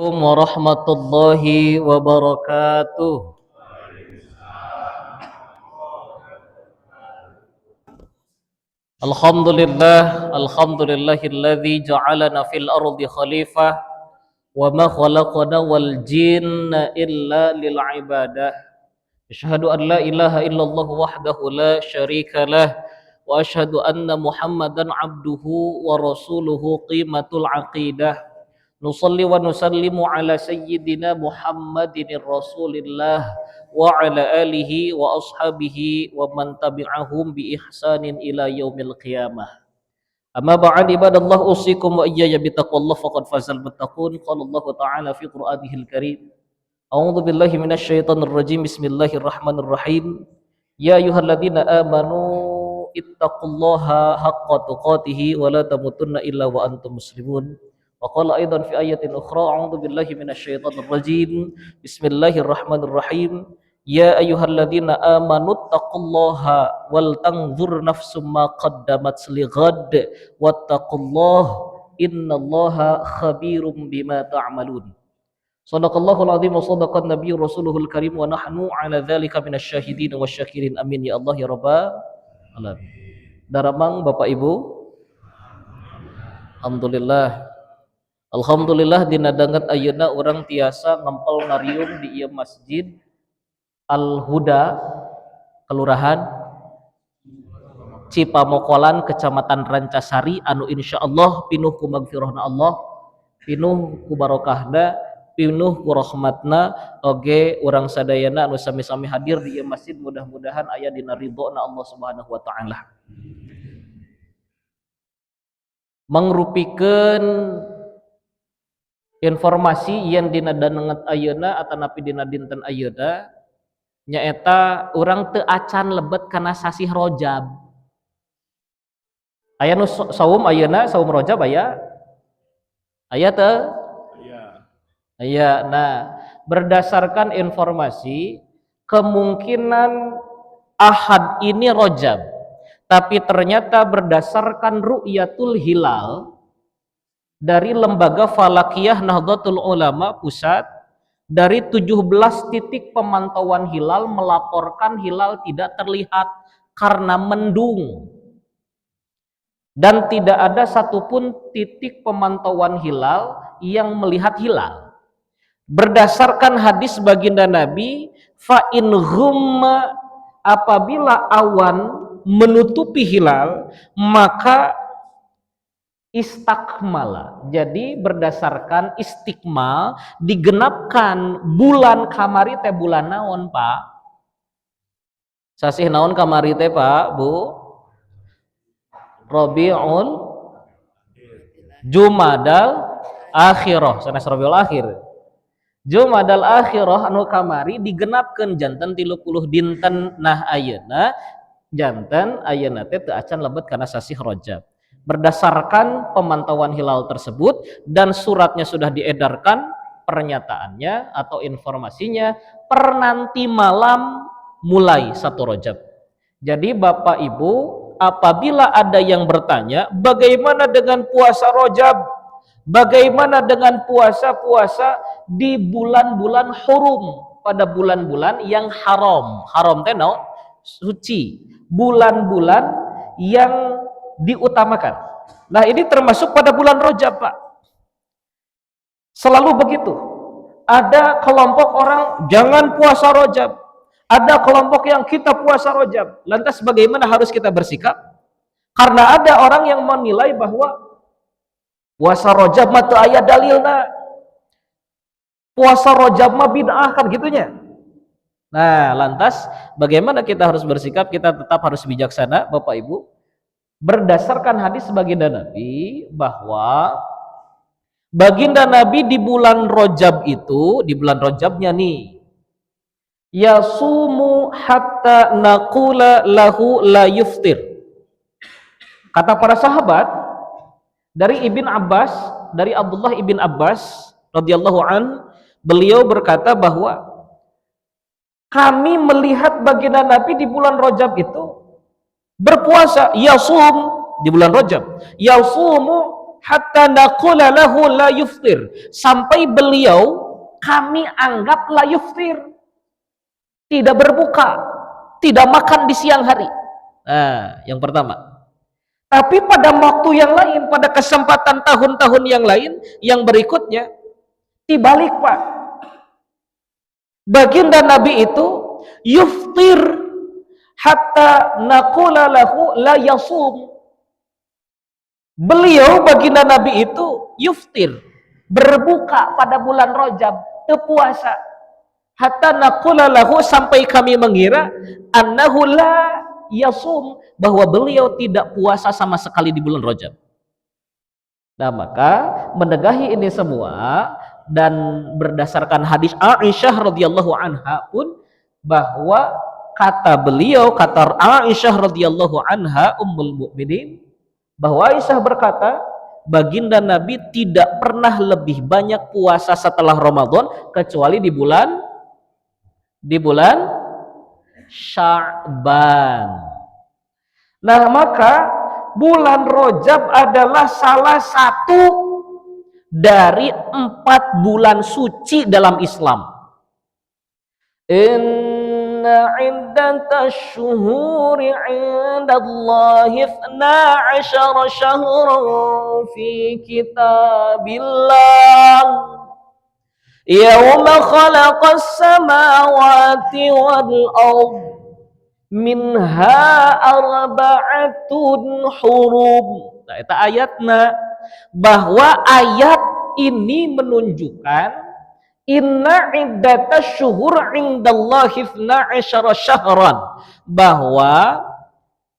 Assalamualaikum warahmatullahi wabarakatuh. Alhamdulillahilladzi ja'alana fil ardi khalifah wa ma khalaqna wal jinna illa lil ibadah. Asyhadu an la ilaha illallah wahdahu la syarika lah wa asyhadu anna Muhammadan abduhu wa rasuluhu qimatul aqidah. Nusalli wa nusallimu ala sayyidina Muhammadin Rasulillah wa ala alihi wa ashabihi wa man tabi'ahum bi ihsanin ila yaumil qiyamah. Amma ba'd ibadallah usikum wa iyaya bitaqwallah faqad fazal muttaqun. Qala Allah ta'ala fi Qur'anihil Karim. A'udzu billahi minasyaitonir rajim. Bismillahirrahmanirrahim. Ya ayyuhalladzina amanu ittaqullaha haqqa tuqatih wa la tamutunna illa wa antum muslimun. Wa qala aidan fi ayatin ukhra a'udzu billahi minasyaitonir rajim. Bismillahirrahmanirrahim. Ya ayyuhalladzina amanu taqullaha wal tanzur nafsum ma qaddamat lighad wattaqullaha innallaha khabirum bima ta'malun. Shadaqallahul azim wa sadaqan nabiyyu rasuluhul karim wa nahnu ala dzalika minasyahidin wasyakirin amin ya Allah ya rabbal alamin. Daramang Bapak Ibu, Alhamdulillah dina danget ayeuna urang tiasa ngempel ngariung di ieu masjid Al Huda, kelurahan Cipamokolan, Kecamatan Rancasari, anu insyaallah pinuh ku magfirahna Allah, pinuh ku barokahna, pinuh ku rahmatna, oge urang sadayana anu sami-sami hadir di ieu masjid mudah-mudahan aya dina ridhona Allah Subhanahu wa taala. Mangrupikeun informasi yang dina danenget ayeuna atanapi dina dinten ayeuna nyaeta urang teu acan lebet kana sasih Rajab. Aya nu saum ayeuna, saum Rajab aya? Aya teu? Aya. Nah, berdasarkan informasi kemungkinan Ahad ini Rajab. Tapi ternyata berdasarkan ru'yatul hilal dari Lembaga Falakiyah Nahdlatul Ulama Pusat, dari 17 titik pemantauan hilal melaporkan hilal tidak terlihat karena mendung. Dan tidak ada satupun titik pemantauan hilal yang melihat hilal. Berdasarkan hadis baginda Nabi, fa in ghumma, apabila awan menutupi hilal maka istakmala. Jadi berdasarkan istiqmal digenapkan bulan kamari teh bulan naon Pak? Sasih naon kamari teh Pak, Bu? Rabiul Jumadal Akhirah, sanes Rabiul Akhir. Jumadal Akhirah anu kamari digenapkeun janten 30 dinten. Nah ayeuna janten ayeuna teh teu acan lebet kana sasih Rajab. Berdasarkan pemantauan hilal tersebut dan suratnya sudah diedarkan, pernyataannya atau informasinya per nanti malam mulai 1 Rajab. Jadi Bapak Ibu, apabila ada yang bertanya bagaimana dengan puasa Rajab, bagaimana dengan puasa-puasa di bulan-bulan hurum, pada bulan-bulan yang haram. Haram teh naon? Suci. Bulan-bulan yang diutamakan. Nah, ini termasuk pada bulan Rajab, Pak. Selalu begitu. Ada kelompok orang jangan puasa Rajab. Ada kelompok yang kita puasa Rajab. Lantas bagaimana harus kita bersikap? Karena ada orang yang menilai bahwa puasa Rajab mah teu aya dalilna. Puasa Rajab mah bid'ah kan gitunya. Nah, lantas bagaimana kita harus bersikap? Kita tetap harus bijaksana, Bapak Ibu. Berdasarkan hadis baginda Nabi bahwa baginda Nabi di bulan Rajab itu, di bulan Rajabnya nih, yasumu hatta naqula lahu la yuftir. Kata para sahabat dari Ibn Abbas, dari Abdullah Ibn Abbas radhiyallahu an, beliau berkata bahwa kami melihat baginda Nabi di bulan Rajab itu berpuasa, yasum di bulan Rajab, yasumu hatta naqula lahu la yuftir, sampai beliau kami anggap la yuftir, tidak berbuka, tidak makan di siang hari. Nah, yang pertama. Tapi pada waktu yang lain, pada kesempatan tahun-tahun yang lain, yang berikutnya, dibalik Pak. Baginda Nabi itu yuftir hatta naqula lahu la yasum. Beliau baginda Nabi itu yuftir, berbuka pada bulan Rajab, puasa. Hatta naqula lahu, sampai kami mengira annahu la yasum, bahwa beliau tidak puasa sama sekali di bulan Rajab. Nah, maka mendegahi ini semua dan berdasarkan hadis Aisyah radhiyallahu anha pun, bahwa kata beliau, kata Aisyah radhiyallahu anha ummul mukminin, bahwa Aisyah berkata, baginda Nabi tidak pernah lebih banyak puasa setelah Ramadan kecuali di bulan Sya'ban. Nah, maka bulan Rajab adalah salah satu dari 4 bulan suci dalam Islam. Inna iddatash syuhuri 'indallahi 12 syahran fi kitabillah yauma khalaqas samawati wal ard minha arba'atun hurum. Nah, itu ayatnya, bahwa ayat ini menunjukkan inna iddatash syuhur 'indallahi 12 syahran, bahwa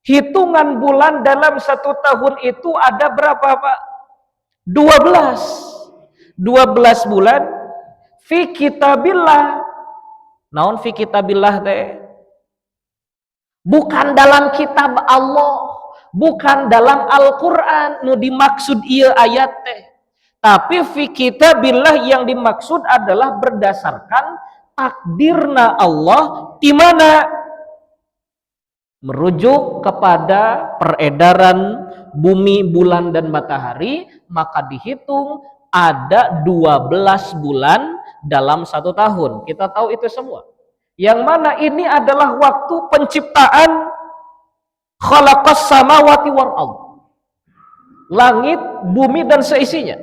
hitungan bulan dalam 1 tahun itu ada berapa Pak? 12 bulan fi kitabillah. Naon fi kitabillah teh? Bukan dalam kitab Allah, bukan dalam Al-Qur'an nu dimaksud ieu ayat teh. Tapi fi kitabillah yang dimaksud adalah berdasarkan takdirna Allah, di mana merujuk kepada peredaran bumi, bulan dan matahari, maka dihitung ada 12 bulan dalam 1 tahun. Kita tahu itu semua. Yang mana ini adalah waktu penciptaan khalaqas samawati wal ard, langit, bumi dan seisinya.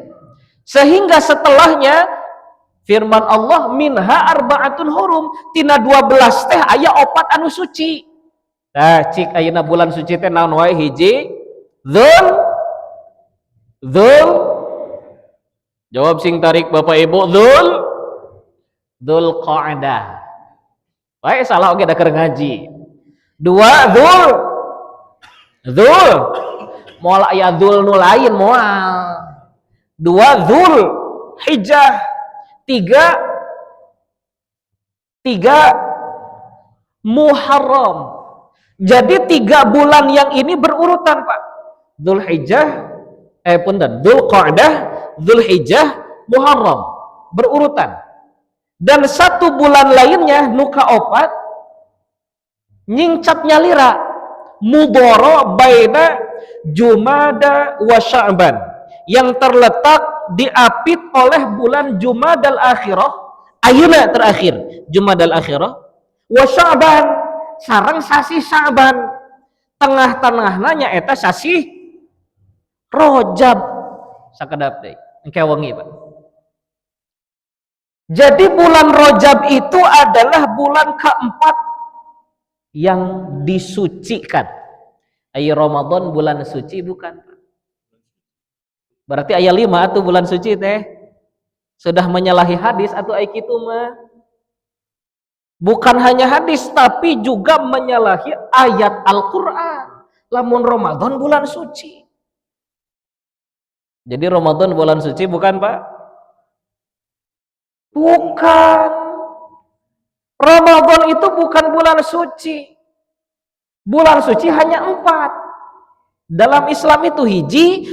Sehingga setelahnya firman Allah minha arba'atun hurum, tina 12 teh aya 4 anu suci. Nah, cik ayeuna bulan suci teh naon wae? Hiji Dzul, jawab sing tarik Bapak Ibu, Dzulqa'dah. Wae salah oge da keur ngaji. 2 Dzul moal aya dzul nu lain moal. 2 Dzulhijjah. 3 Muharram. Jadi 3 bulan yang ini berurutan Pak. Dzulhijjah, Dzulqa'dah, Dzulhijjah, Muharram, berurutan. Dan 1 bulan lainnya nuka 4 nyingcap nyalira, mudhara baina Jumada wa Sya'ban, yang terletak diapit oleh bulan Jumadal Akhirah, ayeuna terakhir Jumadal Akhirah, wa Sya'ban sareng sasi Sya'ban, tengah-tengahna nyaeta sasi Rajab sakedap deui engke wengi Pak. Jadi bulan Rajab itu adalah bulan keempat yang disucikan. Ayo Ramadan bulan suci bukan? Berarti ayat 5 atuh bulan suci teh sudah menyalahi hadis atau ai kitu mah. Bukan hanya hadis tapi juga menyalahi ayat Al-Qur'an. Lamun Ramadan bulan suci. Jadi Ramadan bulan suci bukan Pak? Bukan. Ramadan itu bukan bulan suci. Bulan suci hanya 4. Dalam Islam itu hiji,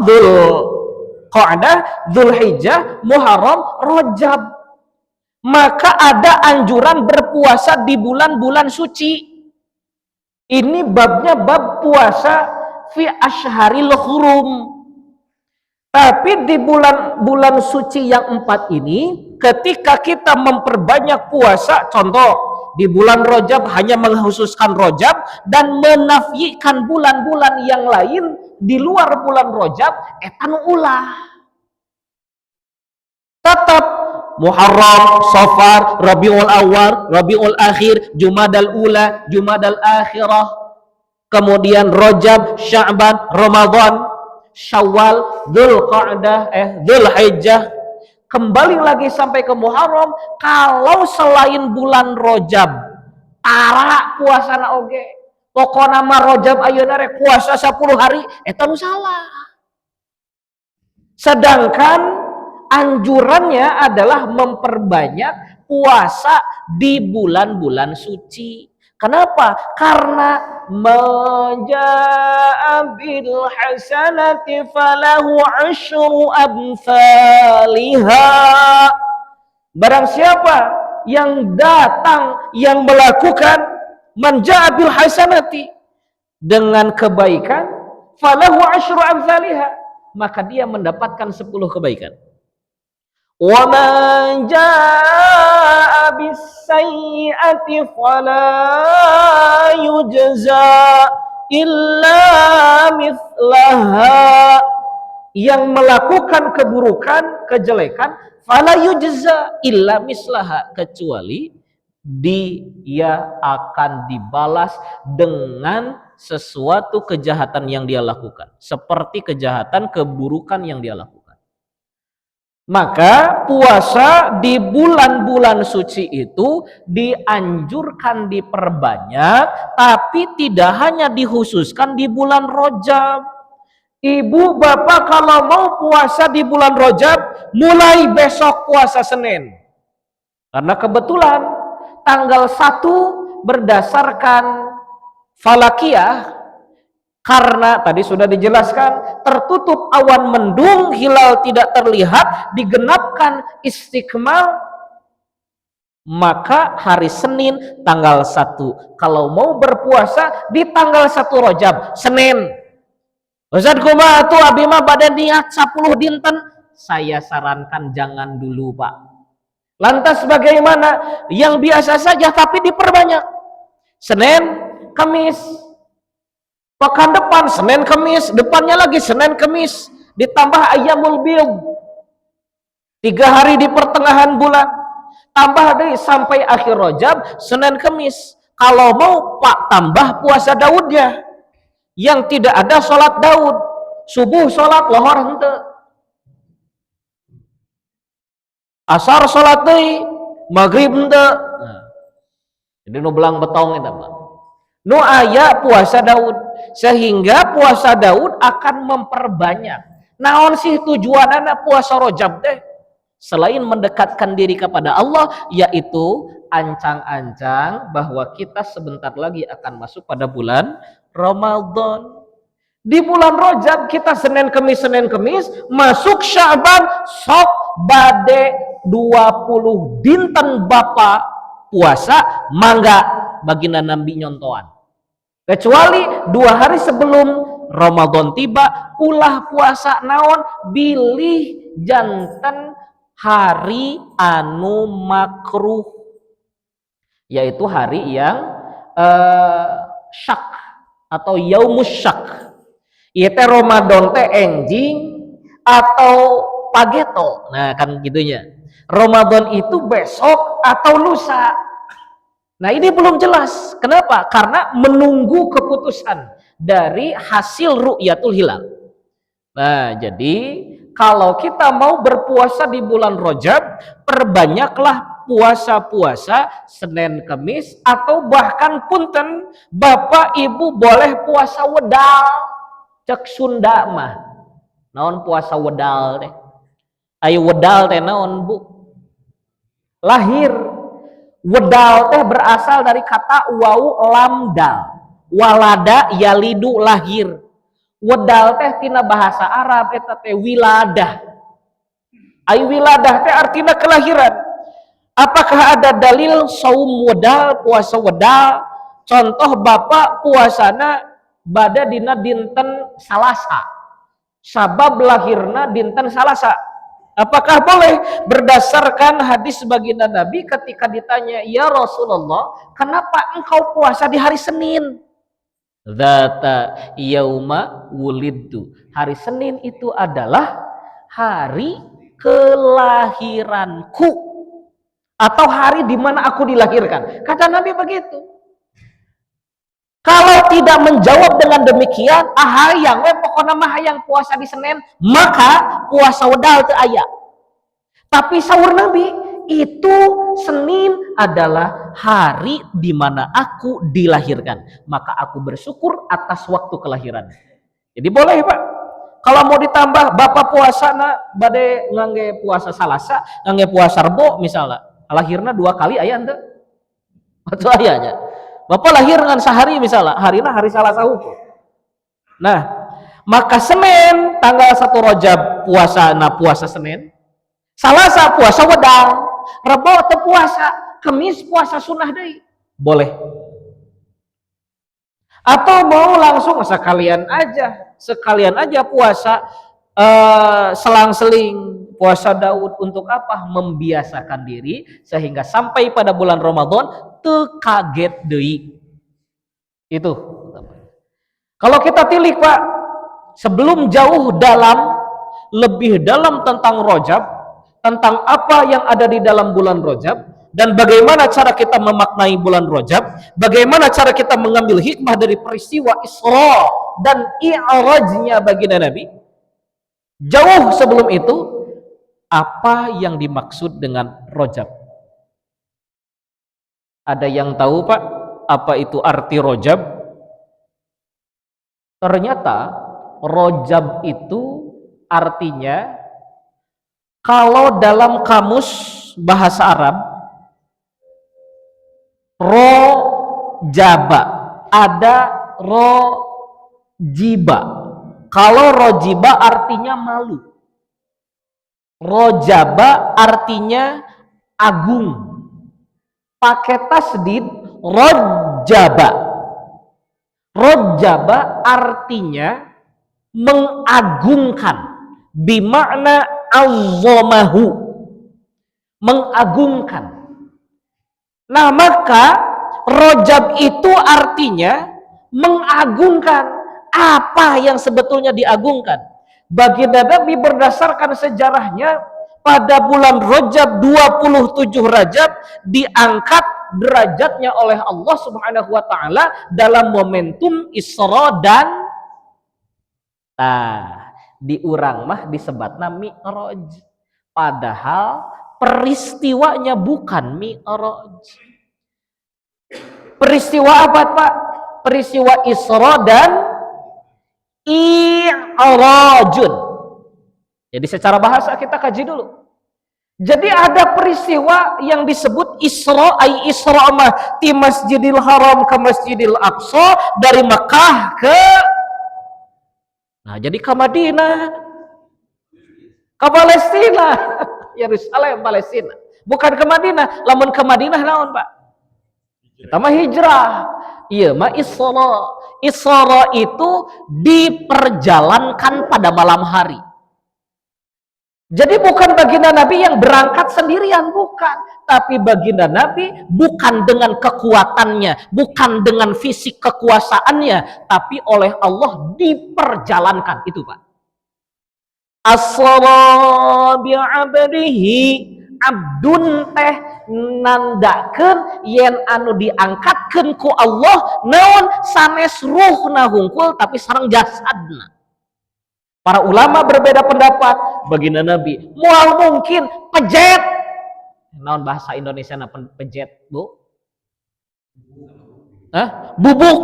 Dzulqa'dah, Dzulhijjah, Muharram, Rajab. Maka ada anjuran berpuasa di bulan-bulan suci. Ini babnya bab puasa fi asyharil hurum. Tapi di bulan suci yang 4 ini, ketika kita memperbanyak puasa, contoh di bulan Rajab hanya mengkhususkan Rajab dan menafikan bulan-bulan yang lain di luar bulan Rajab, etan ulah. Tetap Muharram, Safar, Rabiul Awal, Rabiul Akhir, Jumadal Ula, Jumadal Akhirah, kemudian Rajab, Sya'ban, Ramadan, Syawal, Dzulqa'dah, Dzulhijjah, kembali lagi sampai ke Muharram. Kalau selain bulan Rajab tara puasana oge, pokona mah Rajab ayeuna rek puasa 10 hari, eta nu salah. Sedangkan anjurannya adalah memperbanyak puasa di bulan-bulan suci. Kenapa? Karena menja'a bil hasanati falahu asyru amsalihha. Barang siapa yang datang, yang melakukan menja'a bil hasanati, dengan kebaikan, falahu asyru amsalihha, maka dia mendapatkan 10 kebaikan. Wa man jaa'a bis-sayyi'ati fala yujza illa mithlaha. Yang melakukan keburukan, kejelekan, fala yujza illa mislaha, kecuali dia akan dibalas dengan sesuatu kejahatan yang dia lakukan, seperti kejahatan keburukan yang dia lakukan. Maka puasa di bulan-bulan suci itu dianjurkan diperbanyak, tapi tidak hanya dikhususkan di bulan Rajab. Ibu bapak kalau mau puasa di bulan Rajab, mulai besok puasa Senin. Karena kebetulan tanggal 1 berdasarkan falakiyah, karena tadi sudah dijelaskan tertutup awan mendung, hilal tidak terlihat, digenapkan istiqmal, maka hari Senin tanggal 1. Kalau mau berpuasa di tanggal 1 Rajab, Senin. Ustaz kumaha atuh abi mah bade niat 10 dinten? Saya sarankan jangan dulu, Pak. Lantas bagaimana? Yang biasa saja tapi diperbanyak. Senin, Kamis, pekan depan Senin Kamis, depannya lagi Senin Kamis, ditambah Ayyamul Bid, 3 hari di pertengahan bulan, tambah deh sampai akhir Rajab Senin Kamis. Kalau mau Pak, tambah puasa Daudnya yang tidak ada sholat Daud, subuh sholat lohor henteu, asar sholat deui, maghrib henteu. Jadi nu belang betong eta Pak. Nu aya puasa Daud, sehingga puasa Daud akan memperbanyak. Naon sih tujuanana puasa Rajab teh? Selain mendekatkan diri kepada Allah, yaitu ancang-ancang bahwa kita sebentar lagi akan masuk pada bulan Ramadan. Di bulan Rajab kita Senin Kemis, masuk Sya'ban sok bade 20 dinten Bapak puasa, mangga baginda Nabi nyontoan. Kecuali 2 hari sebelum Ramadan tiba, ulah puasa naon, bilih janten hari anu makruh, yaitu hari yang syak atau yaumus syak. Ieu teh Ramadan teh enjing atau pageto. Nah, kan gitunya. Ramadan itu besok atau lusa. Nah, ini belum jelas. Kenapa? Karena menunggu keputusan dari hasil ru'yatul hilal. Nah, jadi kalau kita mau berpuasa di bulan Rajab, perbanyaklah puasa-puasa Senin Kamis, atau bahkan punten Bapak Ibu boleh puasa wedal. Cek Sunda mah naon puasa wedal teh? Ayo wedal teh naon, Bu? Lahir. Wedal teh berasal dari kata wau lamdal, walada yalidu, lahir. Wedal teh tina bahasa Arab eta teh wiladah. Ai wiladah teh artinya kelahiran. Apakah ada dalil saum wedal, puasa wedal? Contoh Bapak puasana bada dina dinten Salasa. sabab lahirna dinten Salasa. Apakah boleh? Berdasarkan hadis baginda Nabi ketika ditanya, "Ya Rasulullah, kenapa engkau puasa di hari Senin?" Zata yauma wulidtu. Hari Senin itu adalah hari kelahiranku atau hari di mana aku dilahirkan. Kata Nabi begitu. Kalau tidak menjawab dengan demikian, hayang we pokokna mah hayang puasa di Senin, maka puasa wedal teu aya. Tapi sahur Nabi, itu Senin adalah hari di mana aku dilahirkan, maka aku bersyukur atas waktu kelahiran. Jadi boleh, Pak. Kalau mau ditambah bapak puasa bade ngangge puasa Salasa, ngangge puasa Rebo misalnya, lahirna 2 kali aya henteu? Atau aya aja. Bapak lahir dengan sehari misalnya, harina hari Salasa hukum. Nah, maka Senin tanggal 1 Rajab puasa Senin, Salasa puasa wedang, Rebo teu puasa, Kemis puasa sunnah deui. Boleh. Atau mau langsung sekalian aja puasa selang-seling puasa Daud. Untuk apa? Membiasakan diri sehingga sampai pada bulan Ramadan teu kaget deui. Itu. Kalau kita tilik, Pak, sebelum jauh lebih dalam tentang Rajab, tentang apa yang ada di dalam bulan Rajab dan bagaimana cara kita memaknai bulan Rajab, bagaimana cara kita mengambil hikmah dari peristiwa Isra dan I'rajnya baginda Nabi. Jauh sebelum itu, apa yang dimaksud dengan Rajab? Ada yang tahu, Pak, apa itu arti Rajab? Ternyata Rajab itu artinya, kalau dalam kamus bahasa Arab, rojaba, ada rojiba. Kalau rojiba artinya malu, rojaba artinya agung. Pakai tasdid, rojaba. Rojaba artinya mengagungkan, bimakna azamahu, mengagungkan. Nah, maka Rajab itu artinya mengagungkan. Apa yang sebetulnya diagungkan? Baginda Nabi berdasarkan sejarahnya, pada bulan Rajab 27 Rajab diangkat derajatnya oleh Allah Subhanahu wa taala dalam momentum Isra dan diurang mah disebatna Mi'raj. Padahal peristiwanya bukan Mi'raj. Peristiwa apa, Pak? Peristiwa Isra dan I'rajun. Jadi secara bahasa kita kaji dulu. Jadi ada peristiwa yang disebut Isra, Isra mah di Masjidil Haram ke Masjidil Aqsa, dari Mekah ke jadi ke Madinah, ke Palestina, Yerusalem, Palestina. Bukan ke Madinah. Lamun ke Madinah naon, Pak? Kita mah hijrah. Iya mah Isra. Isra itu diperjalankan pada malam hari. Jadi bukan baginda Nabi yang berangkat sendirian, bukan. Tapi baginda Nabi bukan dengan kekuatannya, bukan dengan fisik kekuasaannya, tapi oleh Allah diperjalankan. Itu, Pak. Asra bi'abdihi, abdun teh nandakeun yen anu diangkatkeun ku Allah naon sanes ruhna hungkul tapi sareng jasadna. Para ulama berbeda pendapat. Baginda Nabi moal mungkin pejet. Naon bahasa Indonesia na pejet, Bu? Bubuk,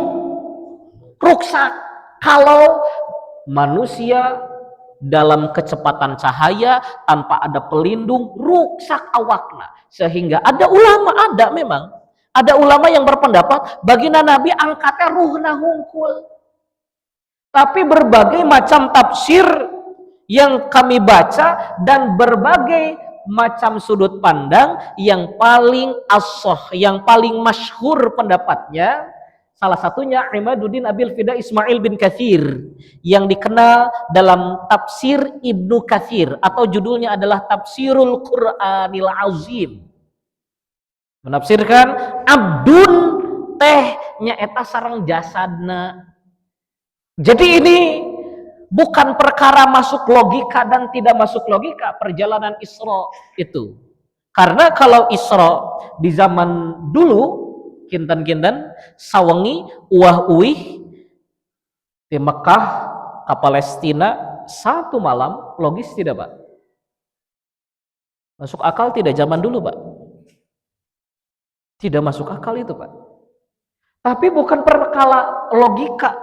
ruksak. Kalau manusia dalam kecepatan cahaya tanpa ada pelindung, ruksak awakna. Sehingga ada ulama yang berpendapat baginda Nabi angkatnya ruhna hungkul. Tapi berbagai macam tafsir yang kami baca dan berbagai macam sudut pandang, yang paling ashah, yang paling masyhur pendapatnya, Salah satunya Imaduddin Abil Fida Ismail bin Katsir yang dikenal dalam tafsir Ibnu Katsir atau judulnya adalah Tafsirul Qur'anil Azim. Menafsirkan abdun teh nyaeta sareng jasadna. Jadi ini bukan perkara masuk logika dan tidak masuk logika perjalanan Isra itu. Karena kalau Isra di zaman dulu kinten-kinten sawengi uah-uih di Mekah ke Palestina satu malam, logis tidak Pak? Masuk akal tidak zaman dulu Pak? Tidak masuk akal itu Pak. Tapi bukan perkara logika,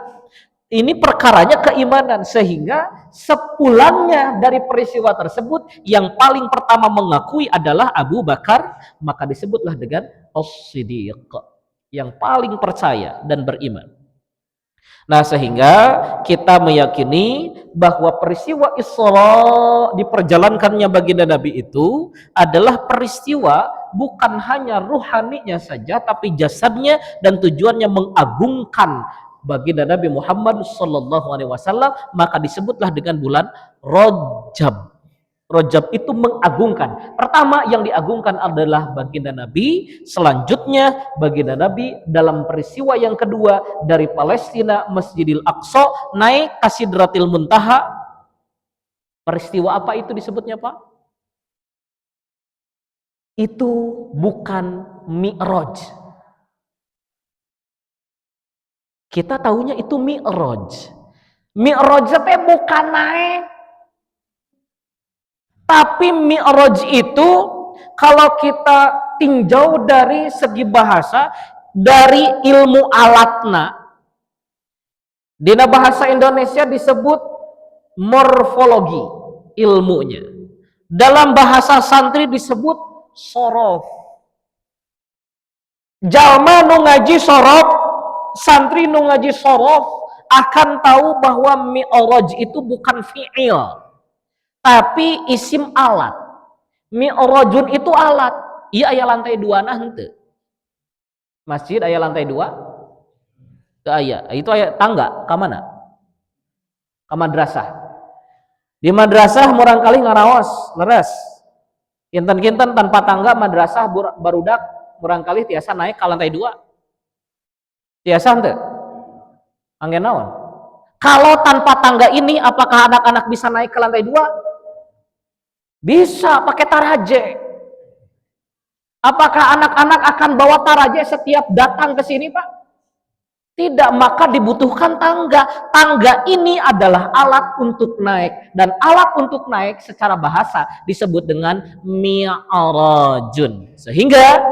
ini perkaranya keimanan, sehingga sepulangnya dari peristiwa tersebut yang paling pertama mengakui adalah Abu Bakar, maka disebutlah dengan As-Siddiq, yang paling percaya dan beriman. Nah, sehingga kita meyakini bahwa peristiwa Isra diperjalankannya baginda Nabi itu adalah peristiwa bukan hanya ruhaninya saja, tapi jasadnya, dan tujuannya mengagungkan baginda Nabi Muhammad SAW, maka disebutlah dengan bulan Rajab. Rajab itu mengagungkan. Pertama yang diagungkan adalah baginda Nabi, selanjutnya baginda Nabi dalam peristiwa yang kedua dari Palestina Masjidil Aqsa naik ke Sidratil Muntaha. Peristiwa apa itu disebutnya Pak? Itu bukan Mi'raj. Kita tahunya itu Mi'raj. Mi'raj itu bukan naik. Tapi Mi'raj itu kalau kita tinjau dari segi bahasa, dari ilmu alatna, dina bahasa Indonesia disebut morfologi ilmunya. Dalam bahasa santri disebut sorof. Jalma nu ngaji sorof, santri nu ngaji sorof akan tahu bahwa Mi'raj itu bukan fi'il, tapi isim alat. Mi'rajun itu alat. Iya aya lantai 2 nah henteu. Masjid aya lantai 2? Teu aya. Itu aya tangga ka mana? Ka madrasah. Di madrasah murang kali ngaraos, leres. Kinten-kinten tanpa tangga madrasah barudak murang kali tiasa naik ka lantai 2. Tiasa henteu? Anggen naon? Kalau tanpa tangga ini apakah anak-anak bisa naik ke lantai 2? Bisa pakai taraje. Apakah anak-anak akan bawa taraje setiap datang ke sini Pak? Tidak, maka dibutuhkan tangga. Tangga ini adalah alat untuk naik, dan alat untuk naik secara bahasa disebut dengan mi'rajun. Sehingga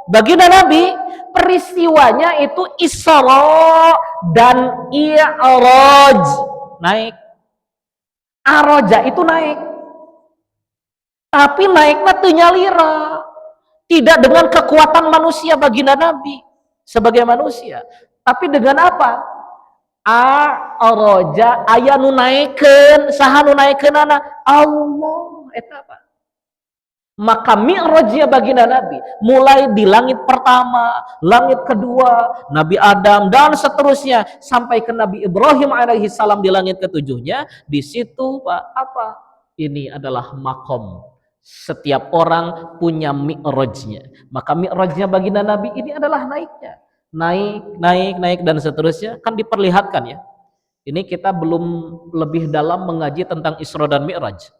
baginda Nabi peristiwanya itu Isra dan I'raj, naik. Araja itu naik. Tapi naiknya teu nyalira. Tidak dengan kekuatan manusia baginda Nabi sebagai manusia, tapi dengan apa? Araja aya nu naikeun, saha nu naikeunana? Allah eta apa? Maka mi'rajnya baginda Nabi mulai di langit pertama, langit kedua, Nabi Adam dan seterusnya sampai ke Nabi Ibrahim alaihi salam di langit ketujuhnya. Di situ Pak, apa? Ini adalah makom. Setiap orang punya mi'rajnya. Maka mi'rajnya baginda Nabi ini adalah naiknya. Naik dan seterusnya, kan diperlihatkan ya. Ini kita belum lebih dalam mengaji tentang Isra dan Mi'raj.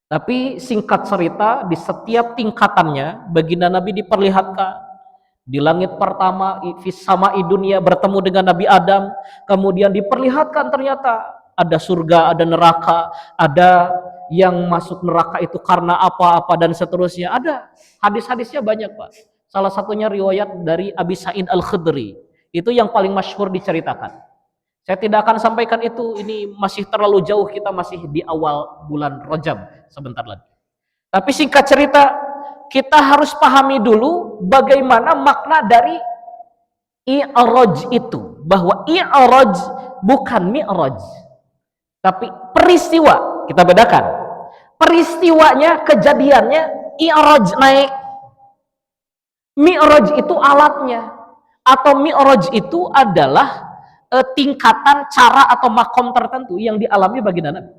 Tapi singkat cerita, di setiap tingkatannya baginda Nabi diperlihatkan. Di langit pertama, fis sama'i dunya, bertemu dengan Nabi Adam. Kemudian diperlihatkan ternyata ada surga, ada neraka, ada yang masuk neraka itu karena apa-apa dan seterusnya. Ada hadis-hadisnya banyak Pak. Salah satunya riwayat dari Abi Sa'id Al-Khudri. Itu yang paling masyhur diceritakan. Saya tidak akan sampaikan itu, ini masih terlalu jauh, kita masih di awal bulan Rajab sebentar lagi. Tapi singkat cerita, kita harus pahami dulu bagaimana makna dari I'raj itu. Bahwa I'raj bukan Mi'raj, tapi peristiwa. Kita bedakan peristiwanya, kejadiannya. I'raj naik, Mi'raj itu alatnya. atau mi'raj itu adalah tingkatan cara atau makom tertentu yang dialami baginda Nabi.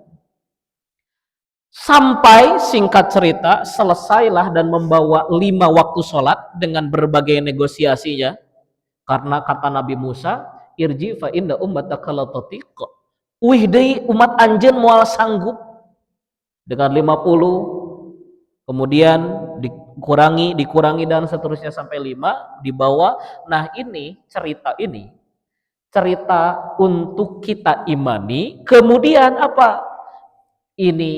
Sampai singkat cerita selesailah dan membawa 5 waktu sholat dengan berbagai negosiasinya. Karena kata Nabi Musa, irji fa inna ummataka la tatiq. Wih deui umat anjeun moal sanggup dengan 50, kemudian dikurangi dan seterusnya sampai 5 dibawa. Nah, ini cerita untuk kita imani. Kemudian apa? Ini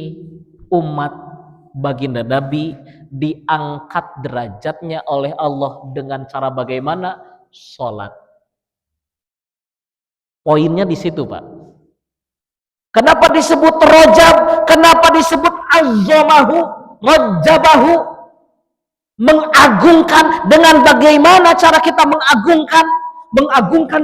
umat baginda Nabi diangkat derajatnya oleh Allah dengan cara bagaimana? Sholat. Poinnya di situ, Pak. Kenapa disebut rojab? Kenapa disebut azzamahu, rojabahu? Mengagungkan. Dengan bagaimana cara kita mengagungkan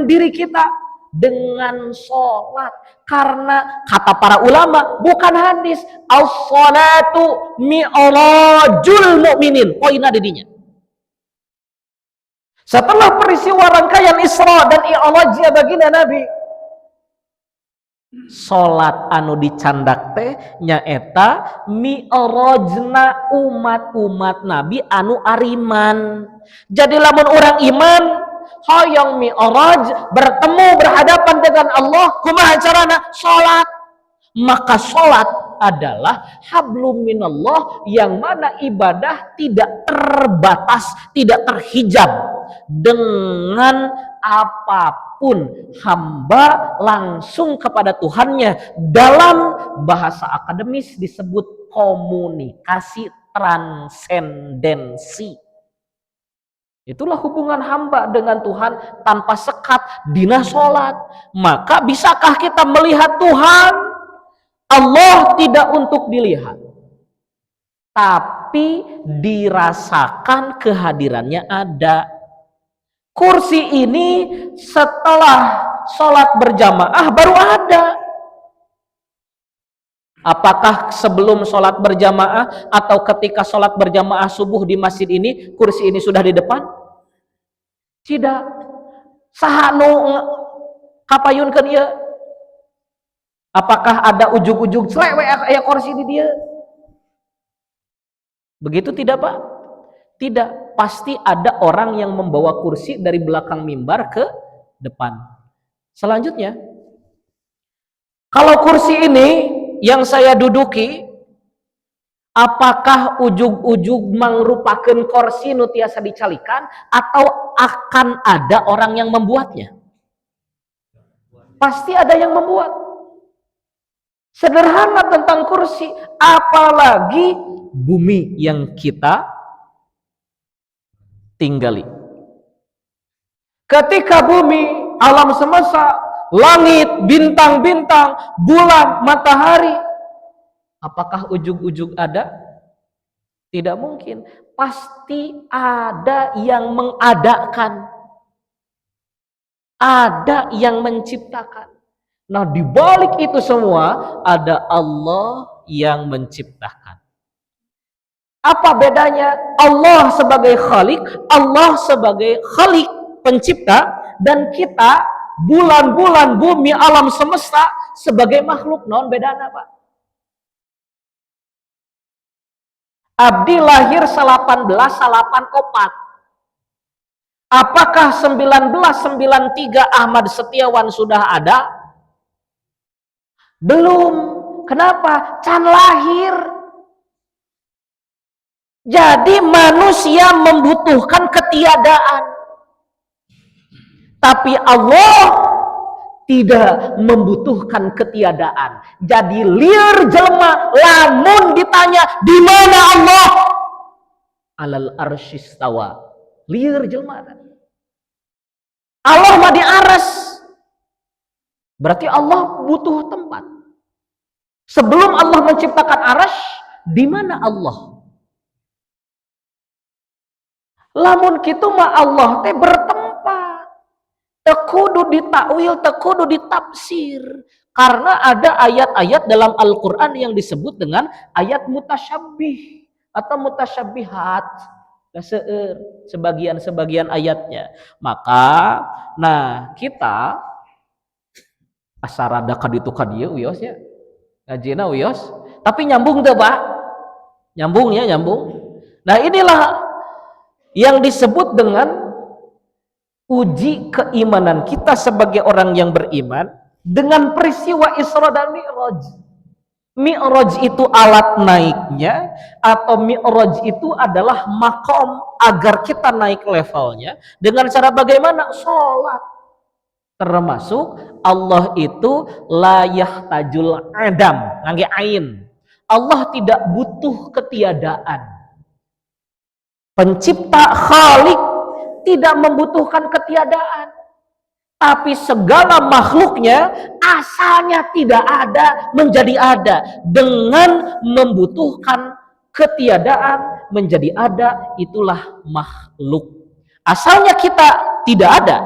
diri kita? Dengan sholat. Karena kata para ulama, bukan hadis, as-sholatu mi'rajul mu'minin. Poinnya didinya. Setelah peristiwa rangkaian Isra dan Mi'rajnya baginda Nabi, salat anu dicandak teh nyaeta mi'rajna umat-umat Nabi anu ariman. Jadi lamun orang iman hoyong mi'raj, bertemu berhadapan dengan Allah, kumaha carana? Salat. Maka salat adalah hablum minallah, yang mana ibadah tidak terbatas, tidak terhijab dengan apapun. Hamba langsung kepada Tuhannya. Dalam bahasa akademis disebut komunikasi transendensi. Itulah hubungan hamba dengan Tuhan tanpa sekat dina sholat. Maka bisakah kita melihat Tuhan? Allah tidak untuk dilihat, tapi dirasakan kehadirannya ada. Kursi ini setelah sholat berjamaah baru ada. Apakah sebelum sholat berjamaah atau ketika sholat berjamaah subuh di masjid ini kursi ini sudah di depan? Tidak. Sahanu kapayunkeun ieu. Apakah ada ujug-ujug slewe aya kursi di dia? Begitu tidak, Pak? Tidak. Pasti ada orang yang membawa kursi dari belakang mimbar ke depan. Selanjutnya, kalau kursi ini yang saya duduki, apakah ujug-ujug mangrupakeun kursi nu tiasa dicalikan atau akan ada orang yang membuatnya? Pasti ada yang membuat. Sederhana tentang kursi, apalagi bumi yang kita tinggali. Ketika bumi, alam semesta, langit, bintang-bintang, bulan, matahari, apakah ujug-ujug ada? Tidak mungkin. Pasti ada yang mengadakan, ada yang menciptakan. Nah, di balik itu semua ada Allah yang menciptakan. Apa bedanya? Allah sebagai khalik, Allah sebagai khalik, pencipta, dan kita bulan-bulan bumi alam semesta sebagai makhluk. Non bedana, Pak? Abdi lahir 1884. Apakah 1993 Ahmad Setiawan sudah ada? Belum. Kenapa? Can lahir. Jadi manusia membutuhkan ketiadaan. Tapi Allah tidak membutuhkan ketiadaan. Jadi liar jelema, lamun ditanya di mana Allah? Alal arsyistawa. Liar jelema. Allah mah di aras. Berarti Allah butuh tempat. Sebelum Allah menciptakan arasy, di mana Allah? Lamun kitu mah Allah teh bertempat. Tekudu ditakwil, tekudu ditafsir. Karena ada ayat-ayat dalam Al-Qur'an yang disebut dengan ayat mutasyabbih atau mutasyabihat. seueur sebagian ayatnya. Maka nah kita asarada kaditu kadieu wios ya. Ngajina wios, tapi nyambung teu, Pak? Nyambung ya, nyambung. Nah, inilah yang disebut dengan uji keimanan kita sebagai orang yang beriman dengan peristiwa Isra dan Mi'raj. Mi'raj itu alat naiknya, atau Mi'raj itu adalah makom agar kita naik levelnya dengan cara bagaimana? Sholat. Termasuk Allah itu la yahtajul adam, ngangge ain. Allah tidak butuh ketiadaan. Pencipta Khalik tidak membutuhkan ketiadaan. Tapi segala makhluknya asalnya tidak ada menjadi ada dengan membutuhkan ketiadaan menjadi ada, itulah makhluk. Asalnya kita tidak ada.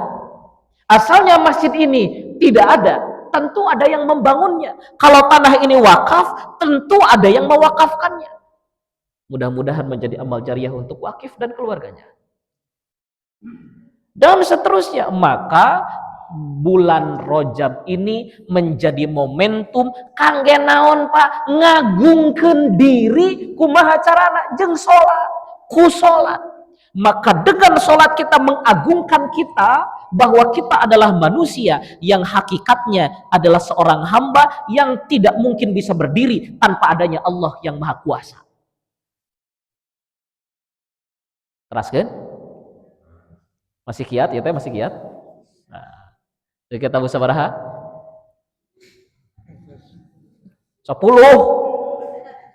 Asalnya masjid ini tidak ada, tentu ada yang membangunnya. Kalau tanah ini wakaf, tentu ada yang mewakafkannya. Mudah-mudahan menjadi amal jariah untuk wakif dan keluarganya. Dan seterusnya, maka bulan Rajab ini menjadi momentum kangge naon, Pak? Ngagungkeun diri kumaha carana jeung salat, ku salat. Maka dengan salat kita mengagungkan kita bahwa kita adalah manusia yang hakikatnya adalah seorang hamba yang tidak mungkin bisa berdiri tanpa adanya Allah yang Maha Kuasa. Keras kan? Masih kiat ya teh, masih kiat. Nah, jadi kita bisa baraha 10.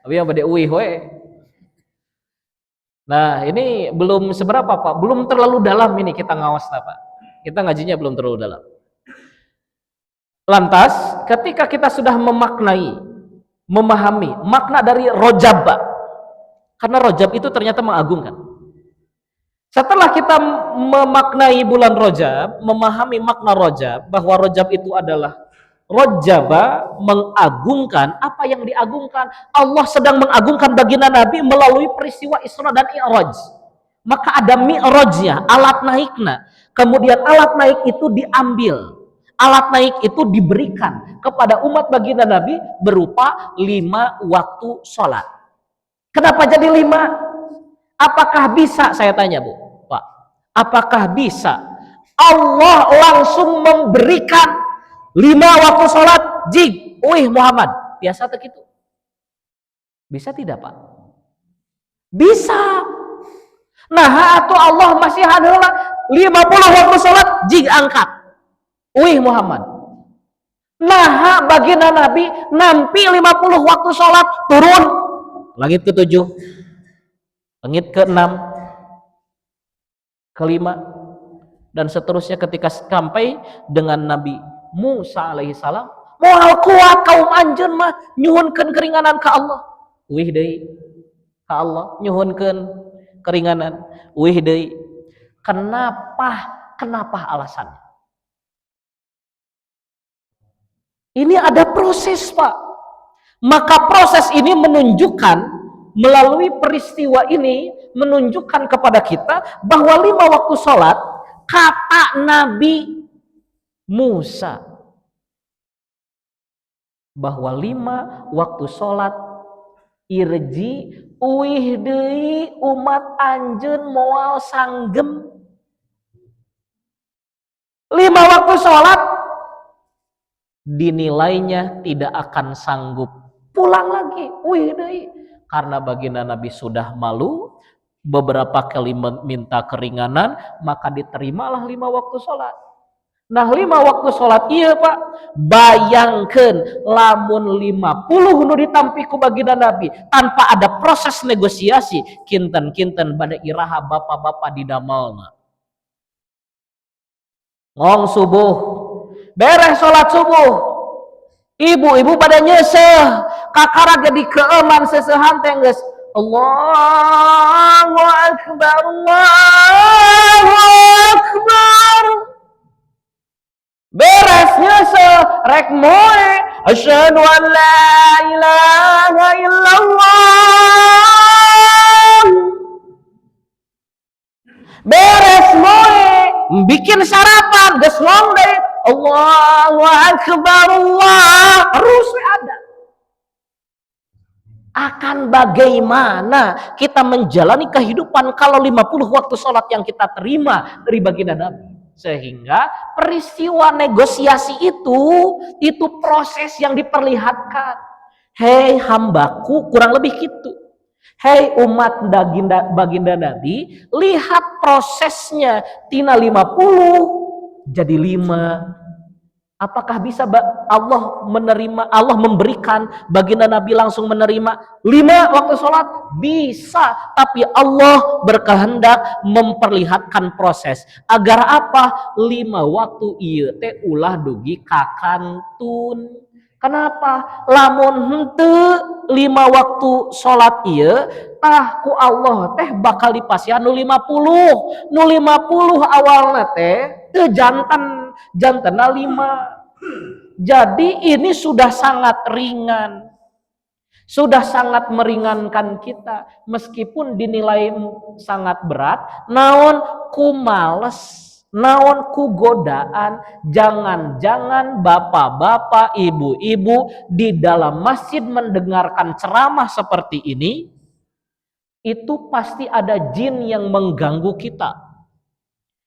Tapi yang pada uih we. Nah, ini belum seberapa, Pak. Belum terlalu dalam ini kita ngawas, Pak. Kita ngajinya belum terlalu dalam. Lantas, ketika kita sudah memaknai, memahami makna dari Rajab, karena Rajab itu ternyata mengagungkan. Setelah kita memaknai bulan Rajab, memahami makna Rajab, bahwa Rajab itu adalah Rajaba, mengagungkan. Apa yang diagungkan? Allah sedang mengagungkan baginda Nabi melalui peristiwa Isra dan Mi'raj. Maka ada Mi'rajnya, alat naiknya. Kemudian alat naik itu diambil. Alat naik itu diberikan kepada umat baginda Nabi berupa 5 waktu sholat. Kenapa jadi 5? Apakah bisa, saya tanya Bu, Pak, apakah bisa Allah langsung memberikan 5 waktu sholat jig, wih Muhammad, biasa tak gitu? Bisa tidak, Pak? Bisa. Nah, atau Allah masih adalah 50 waktu sholat jig angkat, wih Muhammad. Nah, baginda Nabi nampi 50 waktu sholat turun langit ke-7, langit ke-6, ke-5, dan seterusnya ketika sampai dengan Nabi Musa alaihi salam, moal kuat kaum anjeun mah nyuhunkeun keringanan ka Allah. Wih deui ka Allah nyuhunkeun keringanan. Wih deui. Kenapa alasannya? Ini ada proses, Pak. Maka proses ini menunjukkan, melalui peristiwa ini menunjukkan kepada kita bahwa 5 waktu sholat kata Nabi Musa, bahwa 5 waktu sholat irji uih deui umat anjeun moal sanggem. 5 waktu sholat dinilainya tidak akan sanggup pulang lagi, uih deui, karena baginda Nabi sudah malu, beberapa kali minta keringanan, maka diterimalah 5 waktu sholat. Nah, 5 waktu sholat iya, Pak, bayangkan lamun 50 nu ditampi ku baginda Nabi tanpa ada proses negosiasi, kinten-kinten pada iraha bapak-bapak di damalna ngong subuh, beres sholat subuh, ibu-ibu pada nyeseh kakara jadi keeman sesehan tengges Allahu Akbar, Allahu Akbar. Beresnya serek moe asyhadu an la ilaha illallah bikin sarapan geus ngong deui Allahu akbar Allah terus ada. Akan bagaimana kita menjalani kehidupan kalau 50 waktu sholat yang kita terima dari baginda Nabi. Sehingga peristiwa negosiasi itu proses yang diperlihatkan. Hei hambaku, kurang lebih gitu. Hei umat baginda Nabi, lihat prosesnya. Tina 50 jadi 5. Apakah bisa Allah memberikan baginda Nabi langsung menerima 5 waktu sholat? Bisa, tapi Allah berkehendak memperlihatkan proses. Agar apa? 5 waktu ieu teh ulah dugi kakantun. Kenapa? Lamun henteu 5 waktu sholat ieu tah ku Allah teh bakal dipasihan nu 50. Nu 50 awalna teh teu jantena 5. Jadi ini sudah sangat ringan, sudah sangat meringankan kita meskipun dinilai sangat berat. Naon ku males, naon ku godaan. Jangan-jangan bapak-bapak, ibu-ibu di dalam masjid mendengarkan ceramah seperti ini, itu pasti ada jin yang mengganggu kita.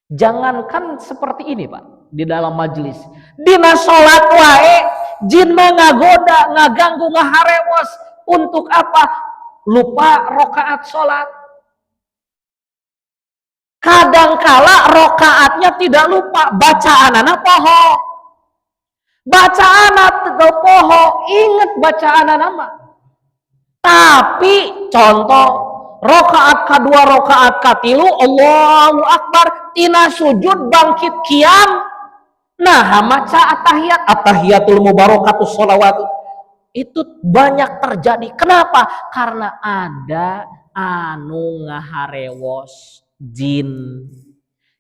Jangankan seperti ini Pak, di dalam majelis dina sholat wae jin mah ngagoda, ngaganggu, ngaharewos. Untuk apa? Lupa rokaat sholat. Kadangkala rokaatnya tidak lupa, bacaanana poho, bacaanana poho, inget bacaanana mah. Tapi contoh rokaat kedua, rokaat katilu, Allahu Akbar, tina sujud bangkit qiyam, nah maca atahiyatul mubarakatus sholawat. Itu banyak terjadi. Kenapa? Karena ada anu ngaharewos jin.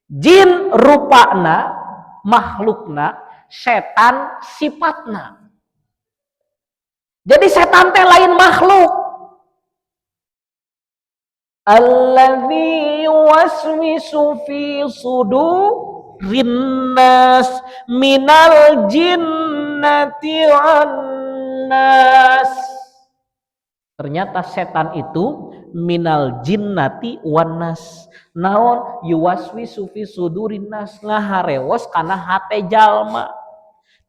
Jin rupana, makhlukna, setan sifatna. Jadi setan teh lain makhluk. Alladzi yuwaswisu fi sudurin nas minal jinnati wan nas. Ternyata setan itu minal jinnati wan nas. Naon yuwaswisu fi sudurin nas, ngaharewos kana hate jalma.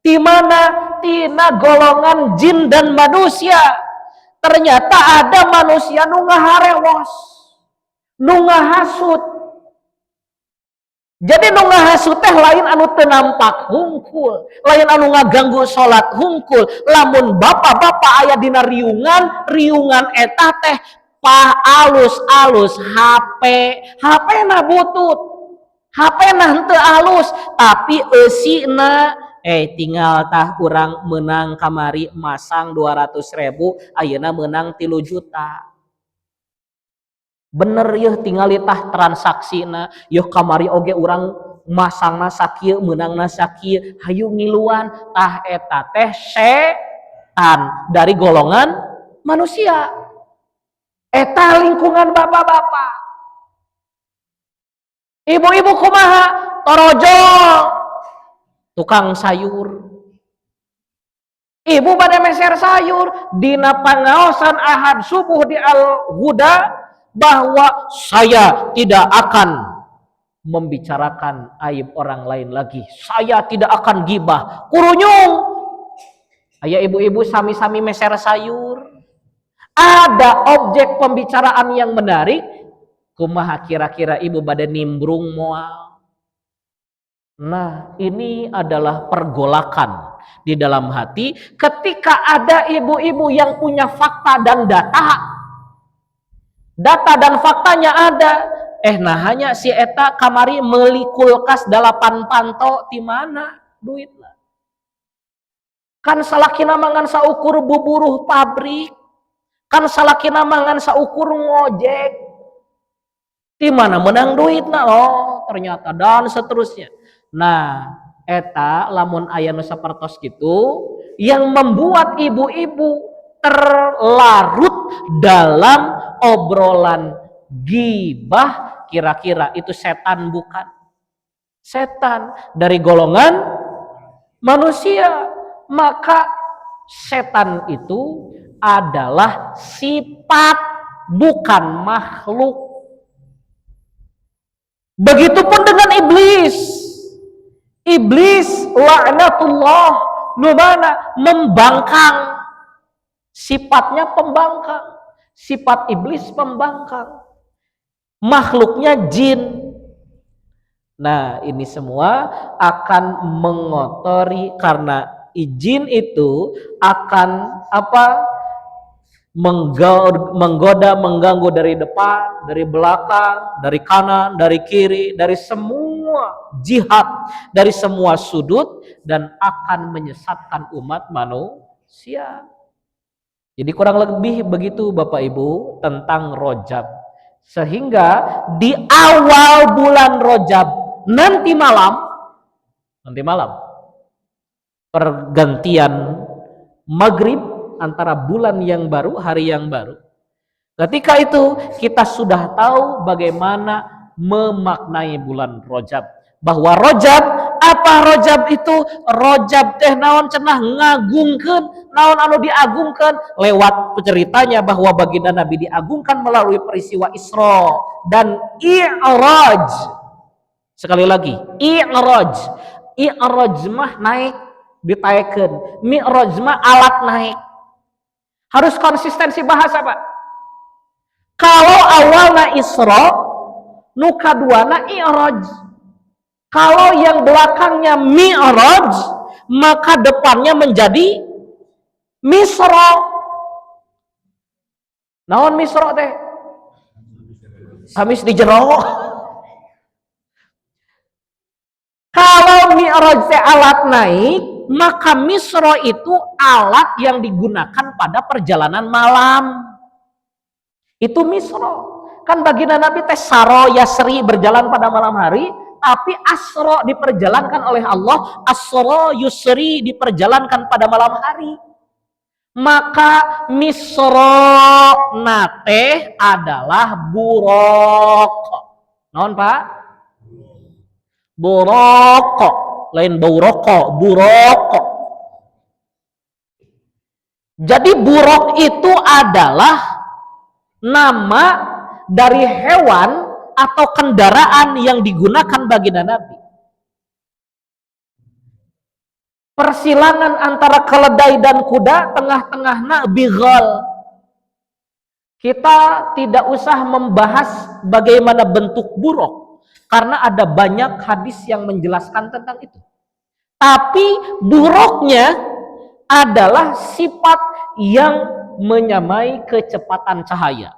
Di mana? Tina golongan jin dan manusia. Ternyata ada manusia nu ngaharewos, nu ngahasut. Jadi nu ngahasut teh lain anu teu nampak hungkul, lain anu ngaganggu salat hungkul. Lamun bapak-bapak aya dina riungan eta teh pah alus-alus HP na butut, HP na henteu alus, tapi eusina tinggal tah urang menang kamari masang 200.000, ayeuna menang 3 juta. Bener yeuh tingali tah transaksina, yeuh kamari oge urang masangna sakieu meunangna sakieu, hayu ngiluan. Tah eta teh setan dari golongan manusia. Eta lingkungan bapak-bapak. Ibu-ibu kumaha? Torojo tukang sayur. Ibu pada meser sayur dina pangaosan ahad subuh di Al-Huda bahwa saya tidak akan membicarakan aib orang lain lagi. Saya tidak akan gibah. Kurunyung. Aya ibu-ibu sami-sami meser sayur. Ada objek pembicaraan yang menarik. Kumaha kira-kira ibu pada nimbrung moal. Nah, ini adalah pergolakan di dalam hati ketika ada ibu-ibu yang punya fakta dan data. Data dan faktanya ada. Nah hanya si eta kamari meuli kulkas 8 panto di mana duitna. Kan salakina mangan saukur buburuh pabrik. Kan salakina mangan saukur ngojek. Di mana menang duitna? Oh, ternyata dan seterusnya. Nah, eta lamun aya nu sapertos gitu yang membuat ibu-ibu terlarut dalam obrolan gibah, kira-kira itu setan bukan? setan dari golongan manusia. Maka setan itu adalah sifat, bukan makhluk. Begitupun dengan iblis. Iblis laknatullah numana membangkang. Sifatnya pembangkang. Sifat iblis pembangkang. Makhluknya jin. Nah, ini semua akan mengotori, karena jin itu akan menggoda, mengganggu dari depan, dari belakang, dari kanan, dari kiri, dari semua jihad, dari semua sudut, dan akan menyesatkan umat manusia. Jadi kurang lebih begitu Bapak Ibu tentang Rajab. Sehingga di awal bulan Rajab nanti malam pergantian maghrib antara bulan yang baru, hari yang baru. Ketika itu kita sudah tahu bagaimana memaknai bulan Rajab. Bahwa Rajab, apa Rajab itu? Rajab teh naon cenah ngagungkeun, naon anu diagungkan lewat ceritanya bahwa baginda Nabi diagungkan melalui peristiwa Isra dan I'raj. Sekali lagi, I'raj. I'raj mah naik ditaekeun, Mi'raj mah alat naik. Harus konsistensi bahasa, Pak. Kalau awalnya Isra, nu kaduana I'raj. Kalau yang belakangnya Mi'raj, maka depannya menjadi Misra. Naon Misra teh? Kamis di jero. Kalau Mi'raj teh alat naik, maka Misra itu alat yang digunakan pada perjalanan malam. Itu Misra. Kan baginda Nabi teh Saro Yasri, berjalan pada malam hari, tapi Asra diperjalankan oleh Allah, Asra Yusri diperjalankan pada malam hari. Maka Misra nate adalah buraq. Naon Pak? Buraq. Lain buraq, buraq. Jadi buraq itu adalah nama dari hewan atau kendaraan yang digunakan baginda Nabi. Persilangan antara keledai dan kuda, tengah-tengahnya bighal. Kita tidak usah membahas bagaimana bentuk buruk, karena ada banyak hadis yang menjelaskan tentang itu. Tapi buruknya adalah sifat yang menyamai kecepatan cahaya.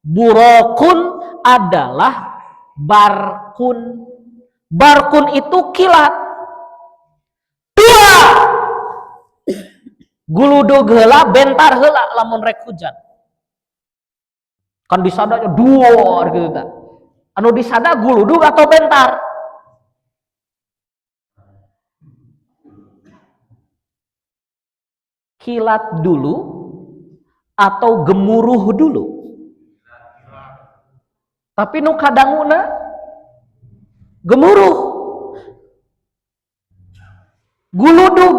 Burukun adalah barkun. Barkun itu kilat. Dua guludug heula, bentar heula lamun rek hujan. Kan disadanya duor gitu ta. Anu disada guludug atau bentar? Kilat dulu atau gemuruh dulu? Tapi nu kadanguna gemuruh. Guludug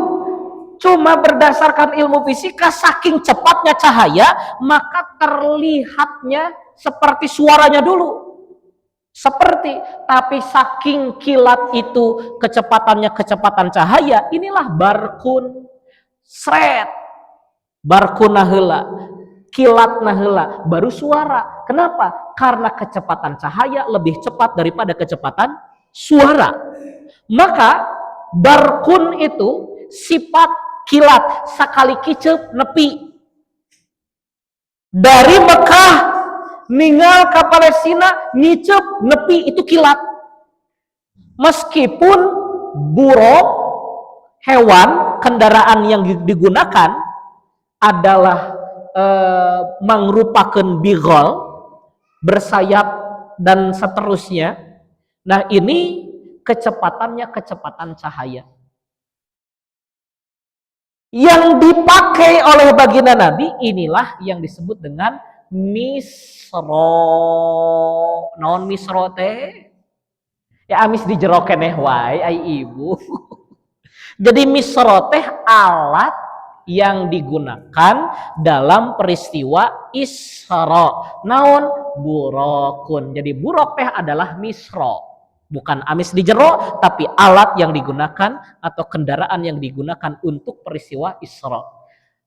cuma berdasarkan ilmu fisika, saking cepatnya cahaya maka terlihatnya seperti suaranya dulu. Tapi saking kilat itu kecepatannya kecepatan cahaya, inilah barkun. Sret barkun heula, kilat heula, baru suara. Kenapa? Karena kecepatan cahaya lebih cepat daripada kecepatan suara. Maka barkun itu sifat kilat, sakali kiceup nepi. Dari Mekah ninggal ke Palestina ngiceup nepi, itu kilat. Meskipun buruk, hewan, kendaraan yang digunakan adalah mangrupakeun bighal, bersayap dan seterusnya. Nah, ini kecepatannya kecepatan cahaya. Yang dipakai oleh baginda Nabi inilah yang disebut dengan Misra. Naon Misra teh? Ya amis dijero keneh wae ai ibu. Jadi misro teh alat yang digunakan dalam peristiwa Isra. Naon? Burokun. Jadi burok teh adalah misro. Bukan amis dijero, tapi alat yang digunakan atau kendaraan yang digunakan untuk peristiwa Isra.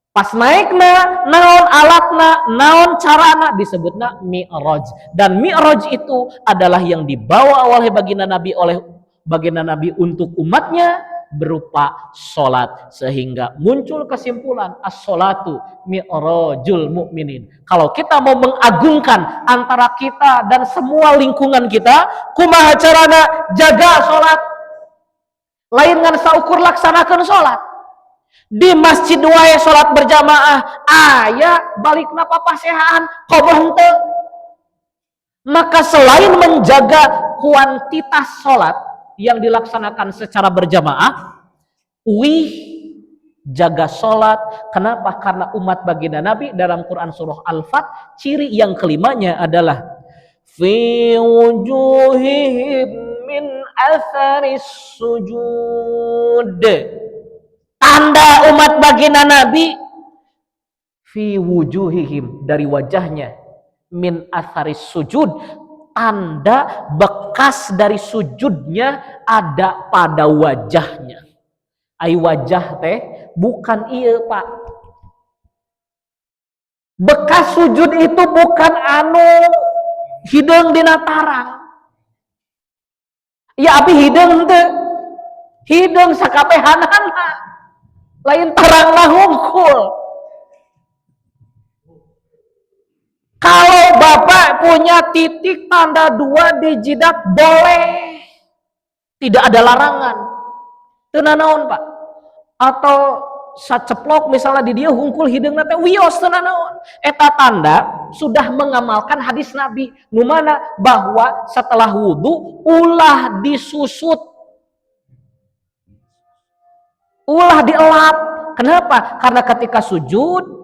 Pas naikna, naon alatna, naon carana, disebutna mi'raj. Dan mi'raj itu adalah yang dibawa oleh baginda Nabi untuk umatnya berupa sholat, sehingga muncul kesimpulan as-sholatu mi'rajul mu'minin. Kalau kita mau mengagungkan antara kita dan semua lingkungan kita, kumaha carana jaga sholat, lain ngan saukur laksanakan sholat di masjid wae sholat berjamaah aya balikna papasehaan koboh teu. Maka selain menjaga kuantitas sholat yang dilaksanakan secara berjamaah, jaga sholat. Kenapa? Karena umat baginda Nabi dalam Quran surah Al-Fat, ciri yang kelimanya adalah fi wujuhihim min atharis sujud. Tanda umat baginda Nabi fi wujuhihim, dari wajahnya, min atharis sujud, tanda bekas dari sujudnya ada pada wajahnya. Ai wajah teh bukan ieu Pak. Bekas sujud itu bukan anu hideung dina tarang. Ya abi hideung teu. Hideung sakabehanana. Lain tarangna hungkul. Kalau Bapak punya titik tanda 2 di jidat boleh. Tidak ada larangan. Teu nanaon Pak. Atau saceplok misalnya di dia hungkul hideungna teh wios teu nanaon. Eta tanda sudah mengamalkan hadis Nabi nu mana bahwa setelah wudu ulah disusut. Ulah dielap. Kenapa? Karena ketika sujud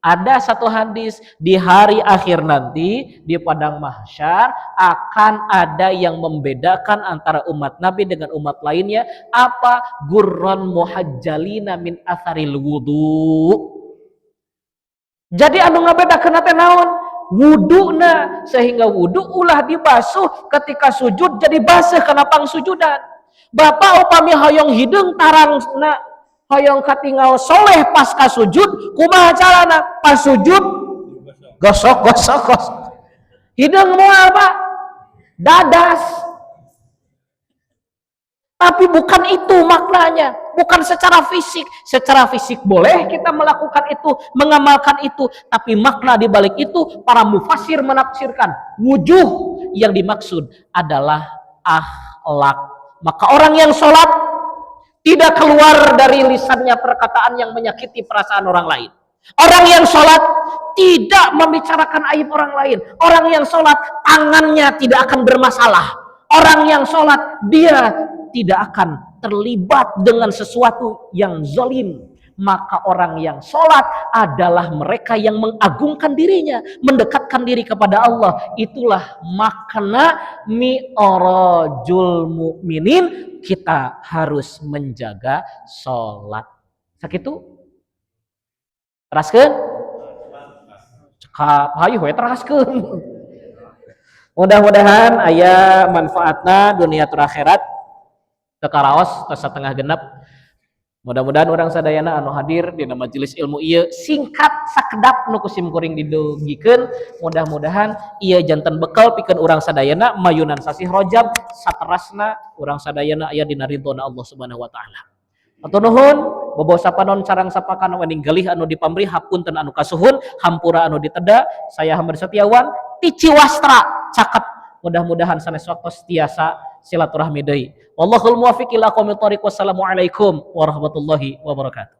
ada satu hadis di hari akhir nanti di padang mahsyar akan ada yang membedakan antara umat Nabi dengan umat lainnya. Apa? Gurran muhajjalina min atharil wudu. Jadi anu ngabedakeun teh naon? Wuduna, sehingga wudu ulah dibasuh ketika sujud jadi baseuh kana pangsujudan. Bapak upami hoyong hideung tarangna hoyong katinggal soleh pasca sujud, kumaha carana? Pas sujud gosok. Hideung moal Pak, dadas. Tapi bukan itu maknanya, bukan secara fisik. Secara fisik boleh kita melakukan itu, mengamalkan itu, tapi makna di balik itu para mufassir menafsirkan wujuh yang dimaksud adalah akhlak. Maka orang yang sholat tidak keluar dari lisannya perkataan yang menyakiti perasaan orang lain. Orang yang sholat tidak membicarakan aib orang lain. Orang yang sholat tangannya tidak akan bermasalah. Orang yang sholat dia tidak akan terlibat dengan sesuatu yang zalim. Maka orang yang sholat adalah mereka yang mengagungkan dirinya, mendekatkan diri kepada Allah. Itulah makna mi'rajul mu'minin. Kita harus menjaga sholat. Sakitu teraskeun cekap hayu we teraskeun. Mudah-mudahan aya manfaatna dunia tur akhirat teu karaos tos satengah genep. Mudah-mudahan orang sadayana anu hadir dina majelis ilmu ieu singkat sakedap nu kusim kuring didugikeun. Mudah-mudahan ieu janten bekal pikeun urang sadayana mayunan sasih Rajab saterasna urang sadayana aya dina ridhona Allah Subhanahu wa taala. Atur nuhun, boboh sapanon carang sapakan wening galih anu dipamrih hapunten anu kasuhun, hampura anu diteda. Saya Hamad Setiawan ti Ciwastra caket. Mudah-mudahan sanes waktos tiasa silaturahmi deui. Wallahul muwaffiq ila aqwamit thoriq. Wassalamualaikum warahmatullahi wabarakatuh.